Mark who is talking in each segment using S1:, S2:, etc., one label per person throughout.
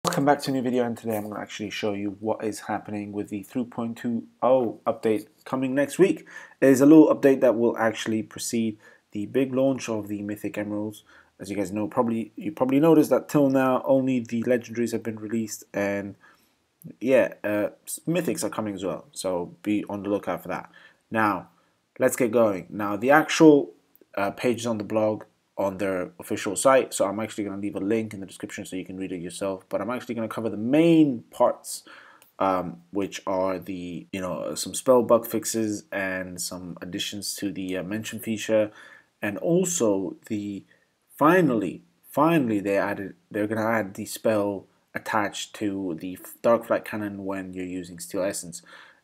S1: Welcome back to a new video, and today I'm going to actually show you what is happening with the 3.20 update coming next week. There's a little update that will actually precede the big launch of the Mythic Emeralds. As you guys know, you probably noticed that till now only the legendaries have been released, and yeah, Mythics are coming as well, so be on the lookout for that. Now, let's get going. Now, the actual pages on the blog on their official site, so I'm actually going to leave a link in the description so you can read it yourself, but I'm actually going to cover the main parts, which are the some spell bug fixes and some additions to the mention feature, and also the finally they're going to add the spell attached to the Dark Flight Cannon when you're using Steel Essence.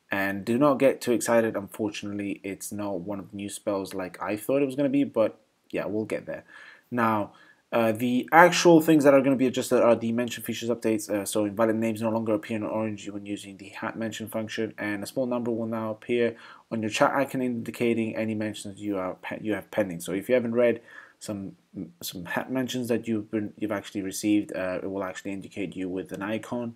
S1: And do not get too excited, unfortunately it's not one of the new spells like I thought it was going to be, but yeah, we'll get there. Now, the actual things that are going to be adjusted are the mention features updates. So invalid names no longer appear in orange when using the hat mention function, and a small number will now appear on your chat icon indicating any mentions you have pending. So if you haven't read some hat mentions that you've actually received, it will actually indicate you with an icon.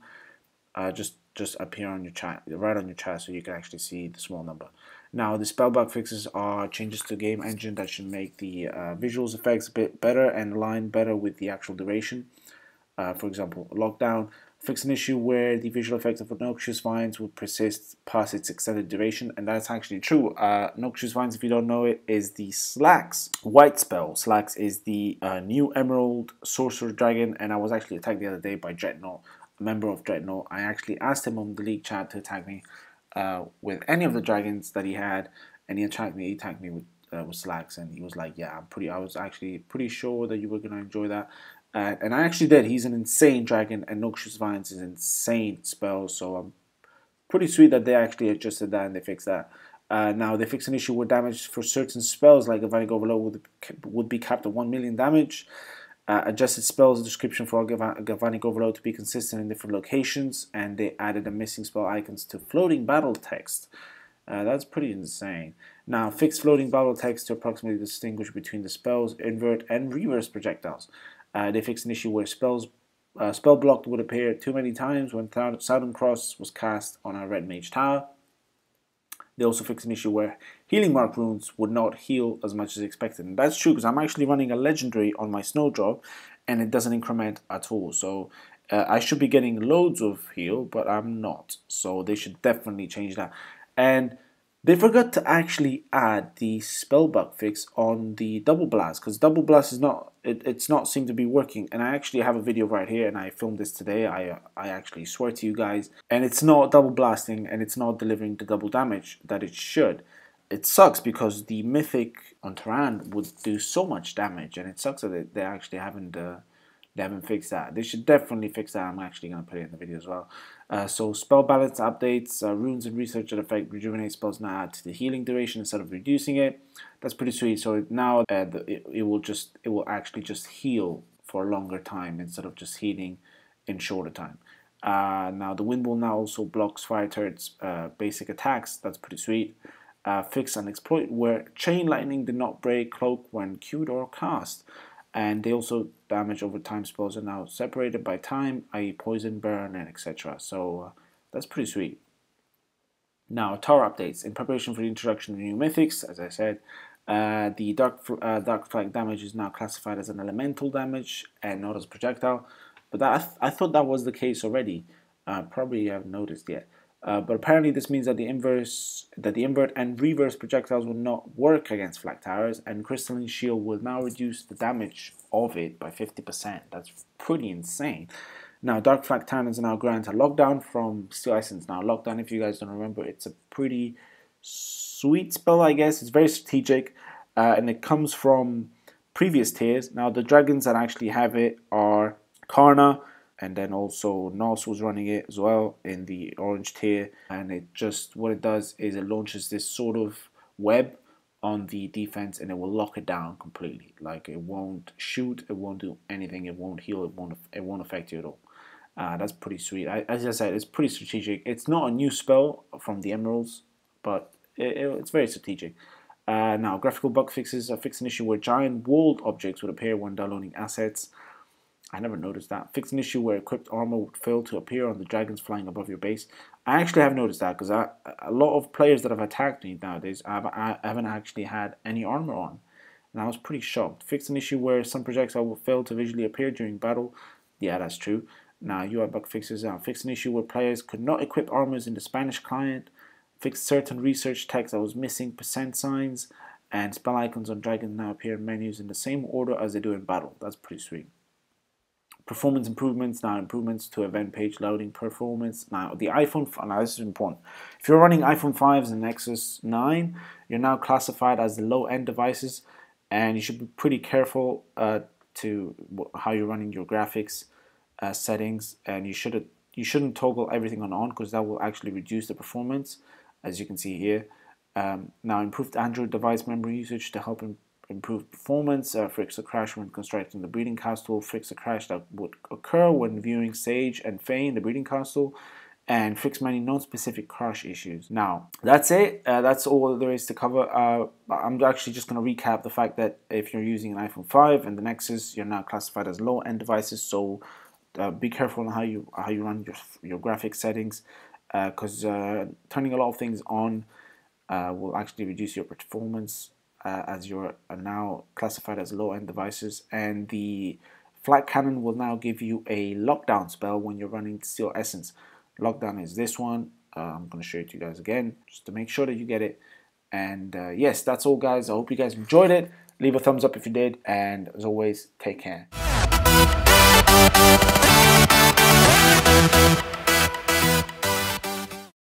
S1: Just appear on your chat, right on your chat, so you can actually see the small number. Now, the spell bug fixes are changes to game engine that should make the visuals effects a bit better and align better with the actual duration. For example, lockdown fix an issue where the visual effect of Noxious Vines would persist past its extended duration, and that's actually true. Noxious Vines, if you don't know it, is the Slax white spell. Slax is the new Emerald Sorcerer Dragon, and I was actually attacked the other day by Dreadnought, a member of Dreadnought. I actually asked him on the league chat to attack me with any of the dragons that he had, and he attacked me with Slax, and he was like, yeah, I was actually pretty sure that you were going to enjoy that. And I actually did. He's an insane dragon, and Noxious Vines is an insane spell, so I'm pretty sweet that they actually adjusted that and they fixed that. Now, they fixed an issue where damage for certain spells like Galvanic Overload would be capped at 1 million damage. Adjusted spells description for Galvanic Overload to be consistent in different locations, and they added the missing spell icons to floating battle text. That's pretty insane. Now, fixed floating battle text to approximately distinguish between the spells, invert, and reverse projectiles. They fixed an issue where spell blocked would appear too many times when Southern Cross was cast on a red mage tower. They also fixed an issue where healing mark runes would not heal as much as expected. And that's true because I'm actually running a legendary on my snowdrop and it doesn't increment at all. So I should be getting loads of heal, but I'm not. So they should definitely change that. And they forgot to actually add the spell bug fix on the double blast, because double blast is not it's not seem to be working. And I actually have a video right here, and I filmed this today. I actually swear to you guys, and it's not double blasting, and it's not delivering the double damage that it should. It sucks because the mythic on Terran would do so much damage, and it sucks that they actually haven't fixed that. They should definitely fix that. I'm actually going to put it in the video as well. So spell balance updates, runes and research that affect rejuvenate spells now add to the healing duration instead of reducing it. That's pretty sweet. So now it will actually just heal for a longer time instead of just healing in shorter time. Now the wind will now also blocks fire turrets basic attacks. That's pretty sweet. Fix an exploit where chain lightning did not break cloak when queued or cast. And they also damage over time spells are now separated by time, i.e. poison, burn, and etc. So that's pretty sweet. Now, tower updates. In preparation for the introduction of new mythics, as I said, the dark flag damage is now classified as an elemental damage and not as projectile. But I thought that was the case already. Probably you haven't noticed yet. But apparently this means that the invert and reverse projectiles will not work against flag towers, and Crystalline Shield will now reduce the damage of it by 50%. That's pretty insane. Now, Dark Flag Tannins are now granted lockdown from Steel Essence. Now, lockdown, if you guys don't remember, it's a pretty sweet spell, I guess. It's very strategic, and it comes from previous tiers. Now, the dragons that actually have it are Karna, and then also Nos was running it as well in the orange tier, and what it does is it launches this sort of web on the defense, and it will lock it down completely. Like, it won't shoot, it won't do anything, it won't heal, it won't affect you at all. That's pretty sweet. As I said, it's pretty strategic. It's not a new spell from the Emeralds, but it's very strategic. Now, graphical bug fixes fix an issue where giant walled objects would appear when downloading assets. I never noticed that. Fix an issue where equipped armor would fail to appear on the dragons flying above your base. I actually have noticed that because a lot of players that have attacked me nowadays, I haven't actually had any armor on. And I was pretty shocked. Fix an issue where some projectile will fail to visually appear during battle. Yeah, that's true. Now, UI bug fixes out. Fix an issue where players could not equip armors in the Spanish client. Fix certain research text that was missing percent signs. And spell icons on dragons now appear in menus in the same order as they do in battle. That's pretty sweet. Performance improvements, now improvements to event page loading performance. Now the iPhone, now this is important. If you're running iPhone 5s and Nexus 9, you're now classified as the low-end devices, and you should be pretty careful to how you're running your graphics settings, and you shouldn't toggle everything on because that will actually reduce the performance, as you can see here. Now improved Android device memory usage to help improve performance, fix a crash when constructing the breeding castle, fix a crash that would occur when viewing Sage and Fane, the breeding castle, and fix many non-specific crash issues. Now, that's it. That's all there is to cover. I'm actually just going to recap the fact that if you're using an iPhone 5 and the Nexus, you're now classified as low-end devices, so be careful on how you run your graphics settings, because turning a lot of things on will actually reduce your performance, as you're now classified as low-end devices. And the flat cannon will now give you a lockdown spell when you're running Steel Essence. Lockdown is this one. I'm going to show it to you guys again just to make sure that you get it. And yes, that's all, guys. I hope you guys enjoyed it. Leave a thumbs up if you did, and as always, take care.